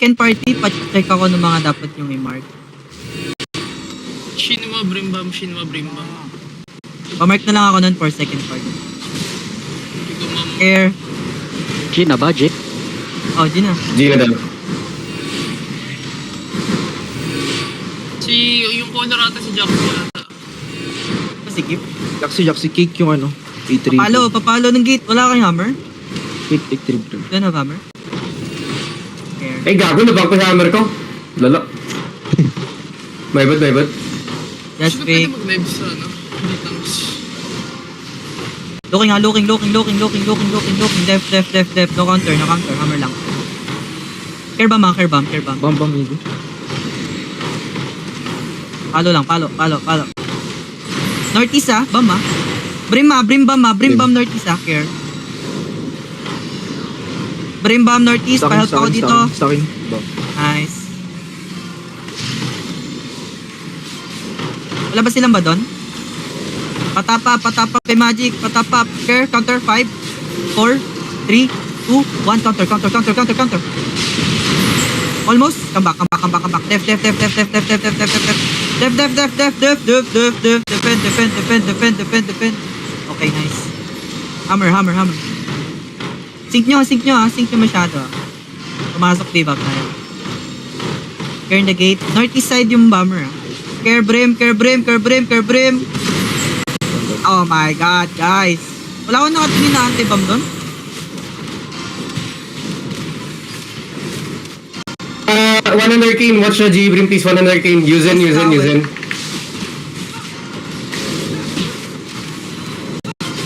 second party, pa-check ako ng mga dapat yung i-mark. Shinwa Brimbam. Pa-mark na lang ako nun for second party. Ikaw ma'am. Care. G na ba, G? Oh, di na. Di na daw. Yung color ata si Jack ata. Sige. Jaxi cake yung ano. A3. Papalo ng gate. Wala kang hammer? Cake trip. Don't have hammer? Care. Eh, gago na ba ko yung hammer ko? Lala. May bad. Just Sino pwede fake. mag-live sa ano? Details. Looking. Def. No counter. Hammer lang. Care bomb. Bam migo. Palo lang. Northeast bomb Brim bomb northeast care. Brim bomb northeast, pahelp ako dito. Sa akin. Nice. Wala ba silang ba doon? Patapa kay Magic, patapa, care, counter, 5, 4, 3, 2, 1, counter. Almost, come back. Def. Defend. Okay, nice. Hammer. Sync nyo masyado. Pumasok pivot tayo. Care in the gate. Northeast side yung bomber. Care brim. Oh my god, guys. Wala akong nakatingin na anti-bomb doon. One on arcane. Watch na G, Brim, please. One on arcane. Use in.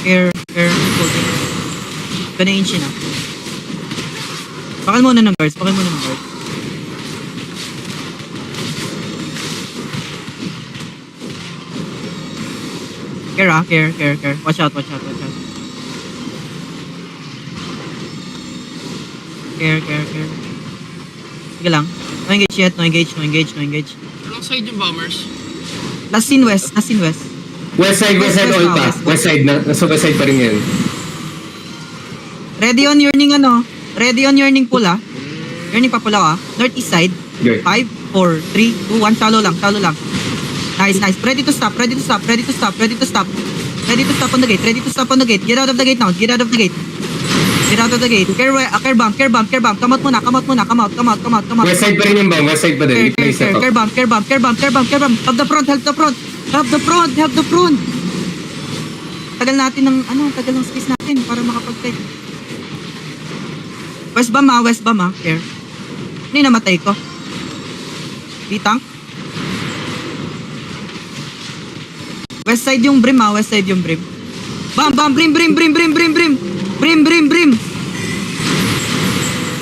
Care. Holding. Ganayin siya na. Pakal muna ng guards. Care. Watch out. Care. Sige lang. No engage. Alongside yung bombers. Last in west. West side all pa. West side na. Nasa west side pa rin yan. Ready on yearning pula. Yearning pa pula Northeast side. Good. 5, 4, 3, 2, 1. Shallow lang. Nice. Ready to stop on the gate. Get out of the gate now. Care bomb. Come out muna. West side pa rin yung bomb. West side pa din. Care bomb. Help the front. Tagal ng space natin para makapag-take. West bomb. Care. Ano yung namatay ko? Bitang. West side yung brim. Bam. Brim.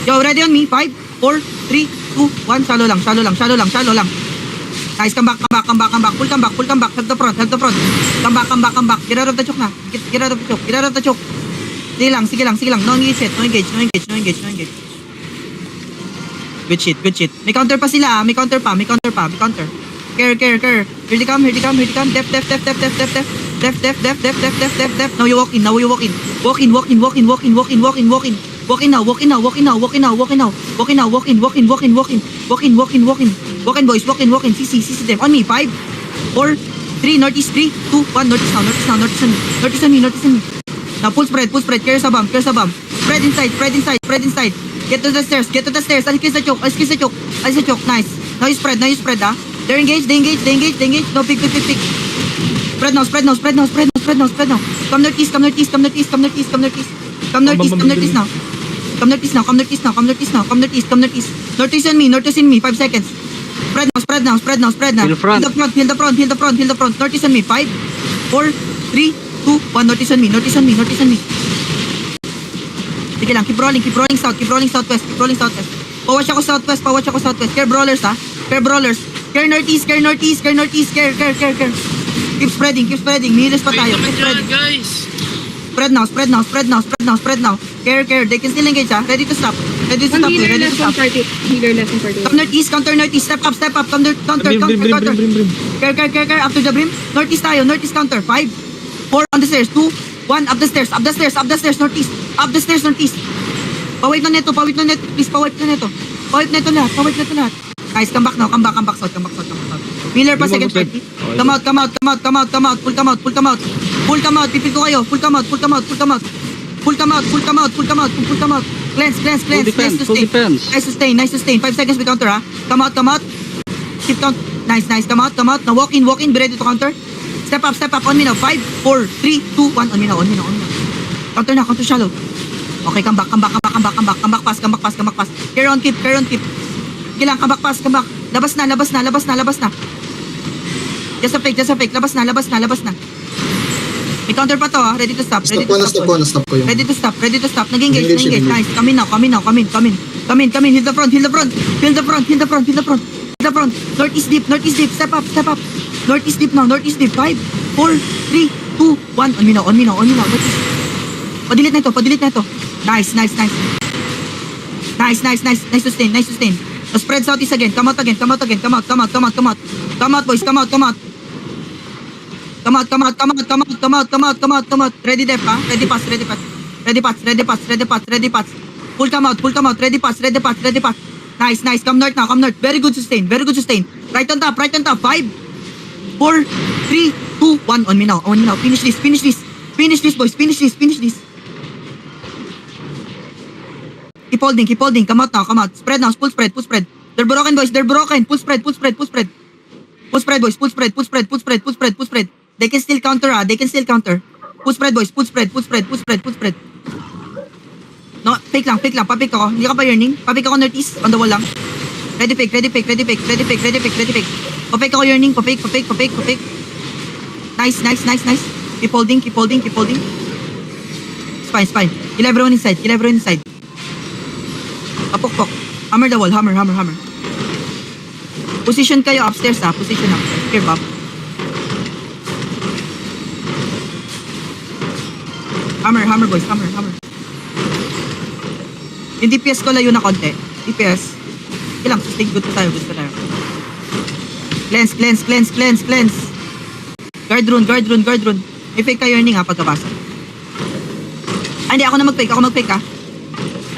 Yo, ready on me. 5, 4, 3, 2, 1. Shallow lang. Nice, come back. Pull come back. Help the front. Come back. Get out of the choke na. Get out of the choke. Sige lang. No engage. Good shit. May counter pa sila. May counter pa. Care. Here they come. Def. Now you walk in. Walk in boys. CC them. On me. 5, 4, 3, northeast 3, 2, 1. Northeast on me. Now pull spread. Care sa bomb. Spread inside. Get to the stairs. I'll kiss the choke. Nice. Now you spread They engage. No, pick. Spread now. Come northeast now. Northeast on me. 5 seconds. Spread now. Hill front. Heal the front. Northeast on me. 5, 4, 3, 2, 1. Northeast on me. Sige lang, keep rolling southwest. Pawatch ako southwest. Care brawlers. Care northeast. Care. Keep spreading. Milis pa tayo. Wait Keep naman spreading. dyan, guys. Spread now. Care. They can still engage, Ready to stop. Healer lesson party. Come northeast, counter northeast. Step up. Counter. Brim. Care. Up to the brim. Northeast tayo. Northeast counter. 5, 4 on the stairs. 2, 1 up the stairs. Northeast. Up the stairs northeast. Pawait na neto. Please, pawait na neto. Pawipe na ito lahat. Pawipe na ito lahat. Nice, come back now. Come back south. Miller pa second party. Come out. Full come out. Pipil ko kayo. Full come out. Cleanse. Full defense. Nice sustain. 5 seconds we counter ha. Come out. Keep count. Nice. Come out. Now walk in. Be ready to counter. Step up. On me now. 5, 4, 3, 2, 1. On me now. Counter na. Counter shallow. Okay, come back. Pass. Carry on, keep. Kailang, come back, pass. Labas na. Just a fake. Labas na. May counter pa to ha. Ready to stop. Stop ko yung... Ready to stop. Nag-engage. Engage. Nice. Come in now. Come in. Hit the front. Northeast deep. Step up. Northeast deep now. 5, 4, 3, 2, 1. On me now. Northeast. Padilit na ito. Nice. Nice sustain. Now spread southeast again. Come out, boys. Come out. Ready dep, ha? Ready pass. Full come out. Ready pass. Nice. Come north now. Very good sustain. Right on top. 5, 4, 3, 2, 1. On me now. Finish this, boys. Finish this. Keep holding. Come out. Spread now. Full spread. They're broken, boys. Full spread. Full spread, boys. Full spread. They can still counter, Full spread, boys. Full spread. No, fake lang. Papik ako. Hindi ka pa yearning. Papik ako northeast. On the wall lang. Ready pick. Papik ako yearning. Papik. Nice. Keep holding. It's fine. Kill everyone inside. Apok. Hammer the wall. Hammer. Position kayo upstairs, ha. Here, Bob. Hammer, boys. Hammer. Yung DPS ko layo na konti. DPS. Ilang, sustain. Good pa tayo. Cleanse. Guard rune. May fake ka yearning, ha, pagkabasa. Hindi, ako na mag-fake, ha.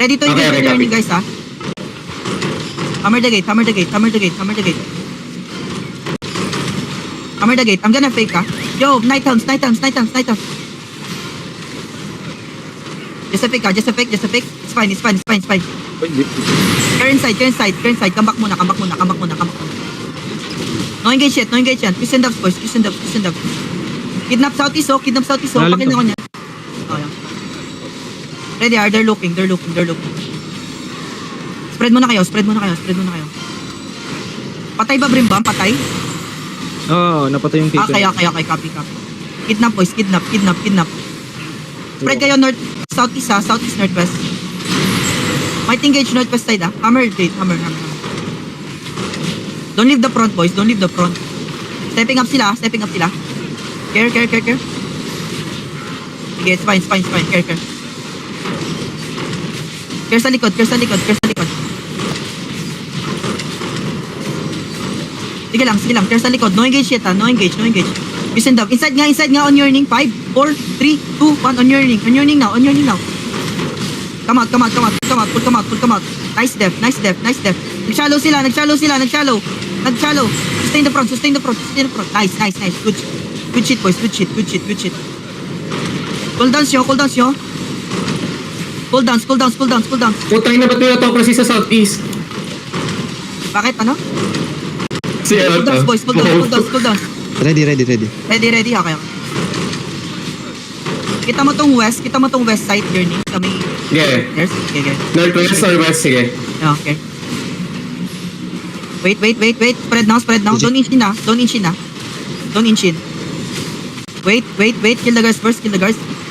Ready to engage with yearning, guys, ha. Hammer the gate. I'm gonna fake, ha. Yo, night hounds. Just a fake. It's fine. Turn inside. Come back muna. No engage yet. Twist and dubs, boys. Kidnap southeast, Pakil na ko niya. Oh, yeah. Ready, they're looking. Spread muna kayo. Patay ba, Brimbam? Patay? Oo, napatay yung Okay. Copy. Kidnap, boys. Kidnap. Spread kayo north, southeast, ha. Southeast, northwest. Might engage northwest side, ha. Hammer. Don't leave the front, boys. Stepping up sila. Care. Sige, it's fine. Care. Care sa likod. Sige lang. Care sa likod. No engage yet, ha. No engage. Listen down. Inside nga on yearning. 5, 4, 3, 2, 1. On yearning now. Come out. Full come out. Nice def. Nag-shallow sila. Sustain the front. Nice. Good shit, boys. Good shit. Cool downs nyo. Cool downs. Putay na ba't may autocracy sa southeast? Bakit, ano? Siya Cool downs, boys. Cool downs. Ready. Ready. Okay. Kita mo tong west side journey sa may... Okay. There's, okay. Northwest or west, sige. Okay. Wait. Spread now. Don't inch in. Wait. Kill the guards first.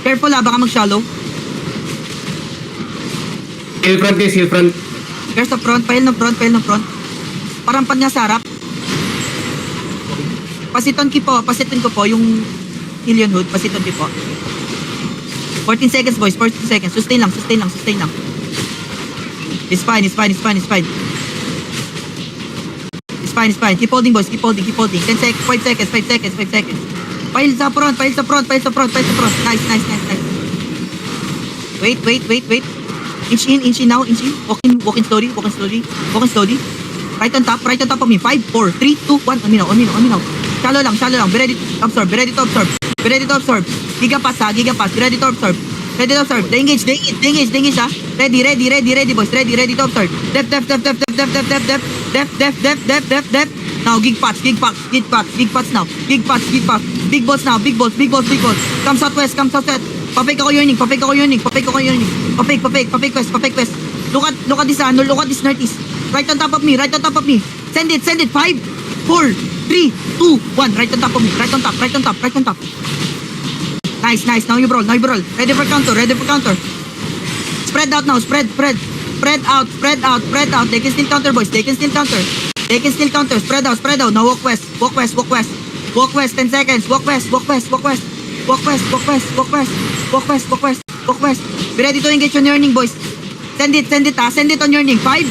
Careful, ha. Baka mag-shallow. Hill front. Guards sa front. Pahil ng front. Parampan nga sa harap. Pasiton ko po yung Hillion Hood. 14 seconds, boys. 14 seconds. Sustain lang. It's fine. Keep holding, boys. Keep holding. 5 seconds. Pile sa front. Nice. Wait. Inch in now, inch in. Walk in slowly, walk in slowly, walk in slowly. Right on top of me. 5, 4, 3, 2, 1. On me now. Shallow lang. Be ready to absorb. Giga pass, be ready to absorb. They engage, ha. Ready, boys. Ready to absorb. Depth. Now, gig pots now. Gig pots. Big balls now, big balls. Come southwest. Papake ako yearning. Papake west. Look at this, look at this northeast. Right on top of me. Send it. 5, 4, 3, 2, 1. Right on top of me. Right on top. Nice. Now you brawl. Ready for counter. Spread out now. Spread out. They can still counter, boys. They can still counter. Spread out. Now walk west. 10 seconds. Walk west. Be ready to engage on yearning, boys. Send it on yearning. 5,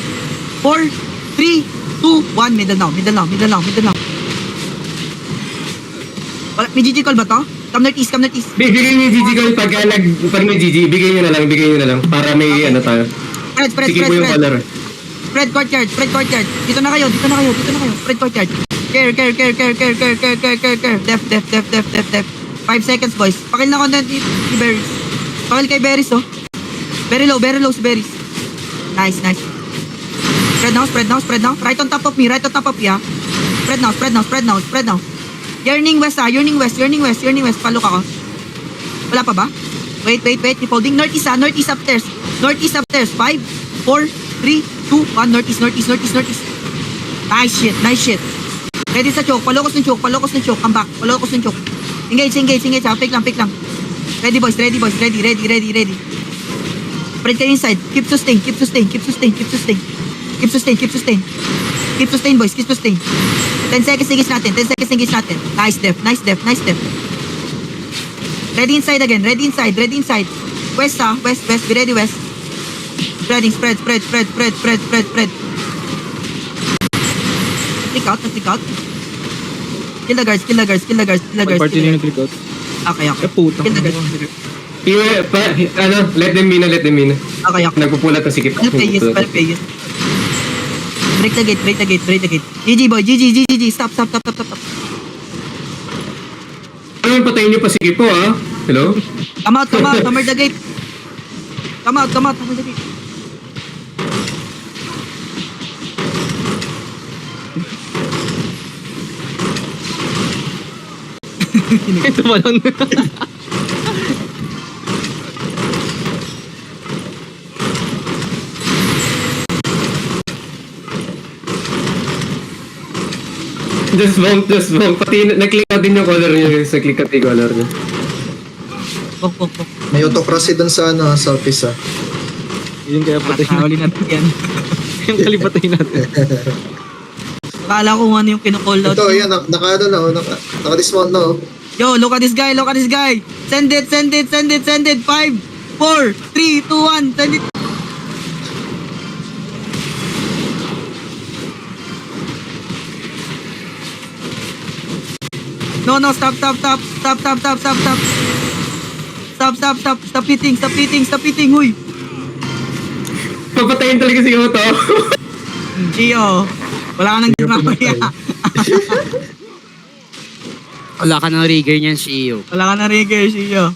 4, 3, 2, 1. Middle now. Wala, may GG call ba to? Come northeast. Bigay niyo yung GG call pag may GG, bigay niyo na lang para may ano tayo. Spread. Sige po yung color. Spread courtyard. Dito na kayo. Spread courtyard. Care. Def. 5 seconds, boys. Pakil na content ni Berries. Pakil kay Berries, oh. Very low si Berries. Nice. Spread now. Right on top of me, ah. Spread now. Yearning west. Palok ako. Wala pa ba? Wait. Keep holding. Northeast upstairs. 5, 4, 3, 2, 1. Northeast. Nice shit. Ready sa choke. Palokos ng choke. Come back. Palokos ng choke. Engage. Ha. Pick lang. Ready, boys. Ready. Spread kayo inside. Keep sustain, boys. 10 seconds engage natin. Nice def. Ready inside again. West, ha. West. Be ready, west. Spread. Click out. Kill the guards. Party na yung click out. Okay. Puta. Kill the guards. Let them in. Okay. Nagpupulat ng sikip. Well played. Break the gate. GG, boy. GG. Stop. Ano patayin niyo pa sikip po, ha? Hello? Come out. Hammer the gate. Come out. Hammer the gate. Ito ba lang? Just bomb. Pati na-click out din yung color niya. Sa click out yung color niya. Bok. May autocracy dun sa southeast ah. Yun kaya patayin natin. Huli natin yan. Yung kalipatayin natin. Akala ko ano yung kinocall out. Ito, yan, naka-dismount na oh. Yo, look at this guy. Send it. 5, 4, 3, 2, 1. Send it. No, stop. Stop hitting, huy. Papatayin talaga siguro to. Gio, wala ka nang ginamaya. Wala ka ng rigger niyan, CEO. Wala ka nang rigger, Gio.